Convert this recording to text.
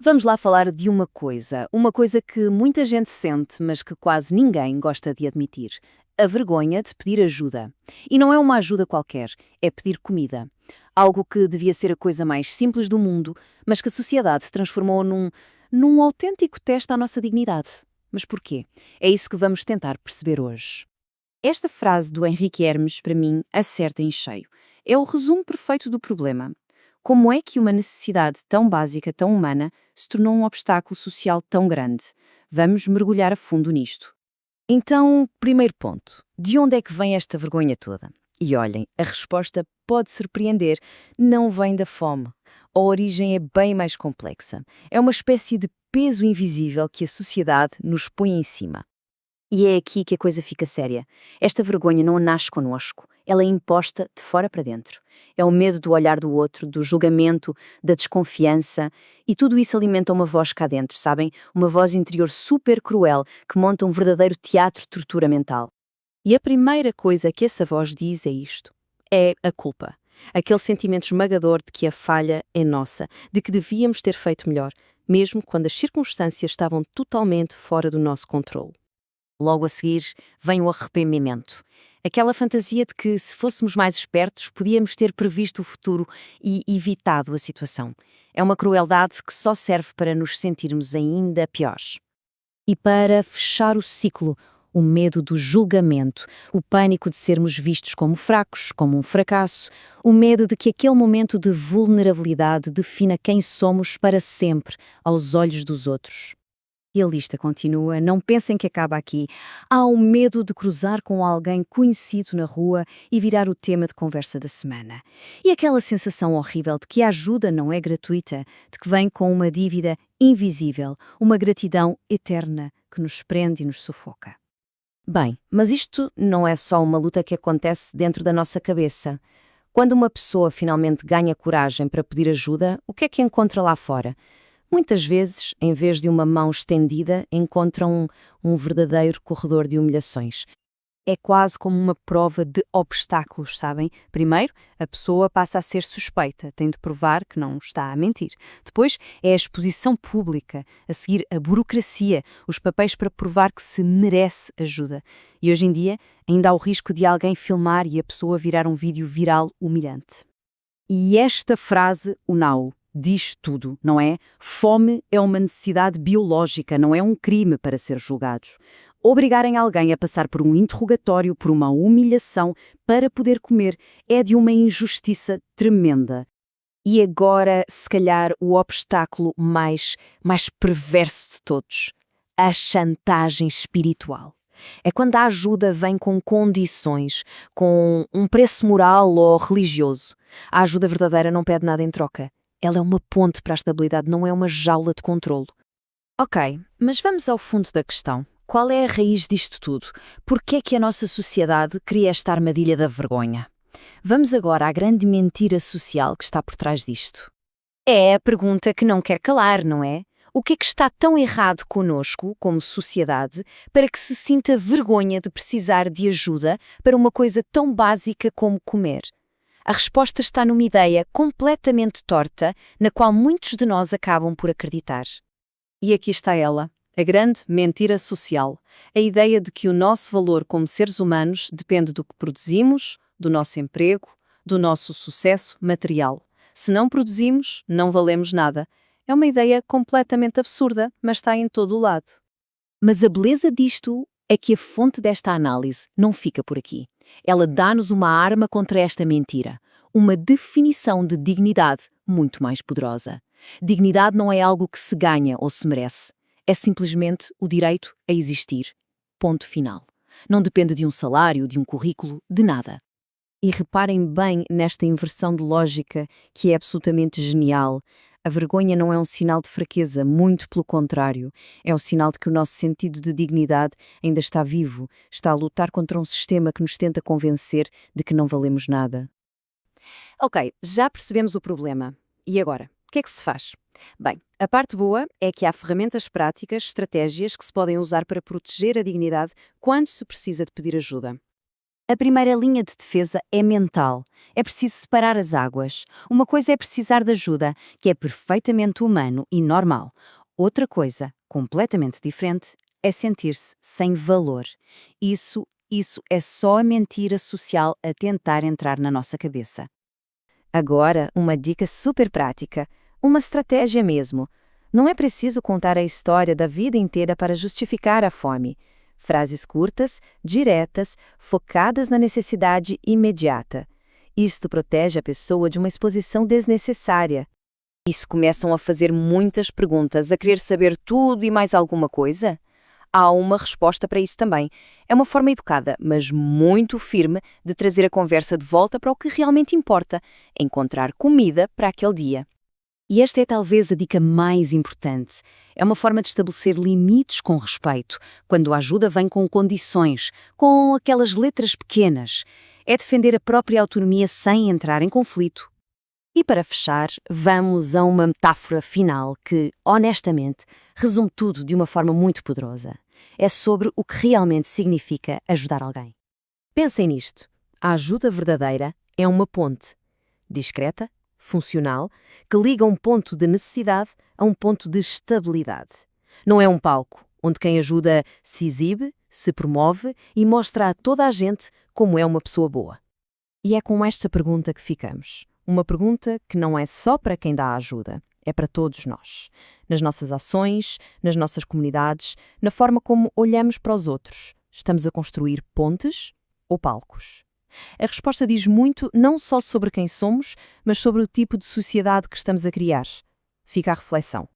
Vamos lá falar de uma coisa que muita gente sente, mas que quase ninguém gosta de admitir. A vergonha de pedir ajuda. E não é uma ajuda qualquer, é pedir comida. Algo que devia ser a coisa mais simples do mundo, mas que a sociedade transformou num autêntico teste à nossa dignidade. Mas porquê? É isso que vamos tentar perceber hoje. Esta frase do Henrique Hermes, para mim, acerta em cheio. É o resumo perfeito do problema. Como é que uma necessidade tão básica, tão humana, se tornou um obstáculo social tão grande? Vamos mergulhar a fundo nisto. Então, primeiro ponto, de onde é que vem esta vergonha toda? E olhem, a resposta pode surpreender, não vem da fome. A origem é bem mais complexa. É uma espécie de peso invisível que a sociedade nos põe em cima. E é aqui que a coisa fica séria. Esta vergonha não nasce connosco, ela é imposta de fora para dentro. É o medo do olhar do outro, do julgamento, da desconfiança, e tudo isso alimenta uma voz cá dentro, sabem? Uma voz interior super cruel que monta um verdadeiro teatro de tortura mental. E a primeira coisa que essa voz diz é isto: é a culpa. Aquele sentimento esmagador de que a falha é nossa, de que devíamos ter feito melhor, mesmo quando as circunstâncias estavam totalmente fora do nosso controle. Logo a seguir, vem o arrependimento. Aquela fantasia de que, se fôssemos mais espertos, podíamos ter previsto o futuro e evitado a situação. É uma crueldade que só serve para nos sentirmos ainda piores. E para fechar o ciclo, o medo do julgamento, o pânico de sermos vistos como fracos, como um fracasso, o medo de que aquele momento de vulnerabilidade defina quem somos para sempre, aos olhos dos outros. E a lista continua, não pensem que acaba aqui. Há o medo de cruzar com alguém conhecido na rua e virar o tema de conversa da semana. E aquela sensação horrível de que a ajuda não é gratuita, de que vem com uma dívida invisível, uma gratidão eterna que nos prende e nos sufoca. Bem, mas isto não é só uma luta que acontece dentro da nossa cabeça. Quando uma pessoa finalmente ganha coragem para pedir ajuda, o que é que encontra lá fora? Muitas vezes, em vez de uma mão estendida, encontram um verdadeiro corredor de humilhações. É quase como uma prova de obstáculos, sabem? Primeiro, a pessoa passa a ser suspeita, tem de provar que não está a mentir. Depois, é a exposição pública, a seguir a burocracia, os papéis para provar que se merece ajuda. E hoje em dia, ainda há o risco de alguém filmar e a pessoa virar um vídeo viral humilhante. E esta frase, o now, diz tudo, não é? Fome é uma necessidade biológica, não é um crime para ser julgado. Obrigarem alguém a passar por um interrogatório, por uma humilhação, para poder comer, é de uma injustiça tremenda. E agora, se calhar, o obstáculo mais perverso de todos: a chantagem espiritual. É quando a ajuda vem com condições, com um preço moral ou religioso. A ajuda verdadeira não pede nada em troca. Ela é uma ponte para a estabilidade, não é uma jaula de controlo. Ok, mas vamos ao fundo da questão. Qual é a raiz disto tudo? Por que é que a nossa sociedade cria esta armadilha da vergonha? Vamos agora à grande mentira social que está por trás disto. É a pergunta que não quer calar, não é? O que é que está tão errado conosco, como sociedade, para que se sinta vergonha de precisar de ajuda para uma coisa tão básica como comer? A resposta está numa ideia completamente torta, na qual muitos de nós acabam por acreditar. E aqui está ela, a grande mentira social. A ideia de que o nosso valor como seres humanos depende do que produzimos, do nosso emprego, do nosso sucesso material. Se não produzimos, não valemos nada. É uma ideia completamente absurda, mas está em todo o lado. Mas a beleza disto é que a fonte desta análise não fica por aqui. Ela dá-nos uma arma contra esta mentira, uma definição de dignidade muito mais poderosa. Dignidade não é algo que se ganha ou se merece. É simplesmente o direito a existir. Ponto final. Não depende de um salário, de um currículo, de nada. E reparem bem nesta inversão de lógica que é absolutamente genial. A vergonha não é um sinal de fraqueza, muito pelo contrário. É um sinal de que o nosso sentido de dignidade ainda está vivo, está a lutar contra um sistema que nos tenta convencer de que não valemos nada. Ok, já percebemos o problema. E agora? O que é que se faz? Bem, a parte boa é que há ferramentas práticas, estratégias que se podem usar para proteger a dignidade quando se precisa de pedir ajuda. A primeira linha de defesa é mental. É preciso separar as águas. Uma coisa é precisar de ajuda, que é perfeitamente humano e normal. Outra coisa, completamente diferente, é sentir-se sem valor. Isso é só a mentira social a tentar entrar na nossa cabeça. Agora, uma dica super prática, uma estratégia mesmo. Não é preciso contar a história da vida inteira para justificar a fome. Frases curtas, diretas, focadas na necessidade imediata. Isto protege a pessoa de uma exposição desnecessária. E se começam a fazer muitas perguntas, a querer saber tudo e mais alguma coisa? Há uma resposta para isso também. É uma forma educada, mas muito firme, de trazer a conversa de volta para o que realmente importa: encontrar comida para aquele dia. E esta é talvez a dica mais importante. É uma forma de estabelecer limites com respeito, quando a ajuda vem com condições, com aquelas letras pequenas. É defender a própria autonomia sem entrar em conflito. E para fechar, vamos a uma metáfora final que, honestamente, resume tudo de uma forma muito poderosa. É sobre o que realmente significa ajudar alguém. Pensem nisto. A ajuda verdadeira é uma ponte. Discreta, funcional, que liga um ponto de necessidade a um ponto de estabilidade. Não é um palco, onde quem ajuda se exibe, se promove e mostra a toda a gente como é uma pessoa boa. E é com esta pergunta que ficamos. Uma pergunta que não é só para quem dá ajuda, é para todos nós. Nas nossas ações, nas nossas comunidades, na forma como olhamos para os outros. Estamos a construir pontes ou palcos? A resposta diz muito não só sobre quem somos, mas sobre o tipo de sociedade que estamos a criar. Fica a reflexão.